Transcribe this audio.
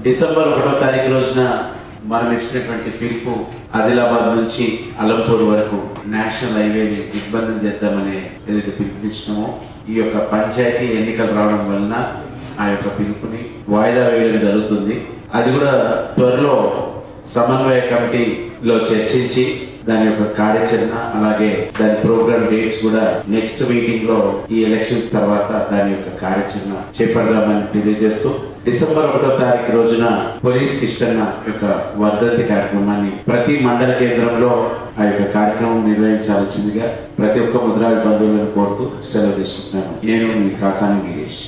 December 1వ తారీఖు రోజున మనం ఇచ్చినటువంటి పిలుపు ఆదిలాబాద్ నుంచి అలంపూర్ వరకు నేషనల్ హైవేని దిగ్బంధం చేద్దామనే ఏదైతే పిలుపునిచ్చినామో ఈ యొక్క పంచాయతీ ఎన్నికలు రావడం వలన ఆ యొక్క పిలుపుని వాయిదా వేయడం జరుగుతుంది. అది కూడా త్వరలో సమన్వయ కమిటీలో చర్చించి దాని యొక్క కార్యాచరణ అలాగే దాని ప్రోగ్రామ్ డేట్స్ కూడా నెక్స్ట్ మీటింగ్ లో ఈ ఎలక్షన్స్ తర్వాత దాని యొక్క కార్యాచరణ చేపడదామని తెలియజేస్తూ డిసెంబర్ 1వ తారీఖు రోజున పోలీస్ కిష్టన్న యొక్క వర్ధంతి కార్యక్రమాన్ని ప్రతి మండల కేంద్రంలో ఆ యొక్క కార్యక్రమం నిర్వహించాల్సిందిగా ప్రతి ఒక్క ముద్రాజ్ బంధువులను కోరుతూ సెలవు తీసుకుంటున్నాను. నేను మీ కాసాని గిరీష్.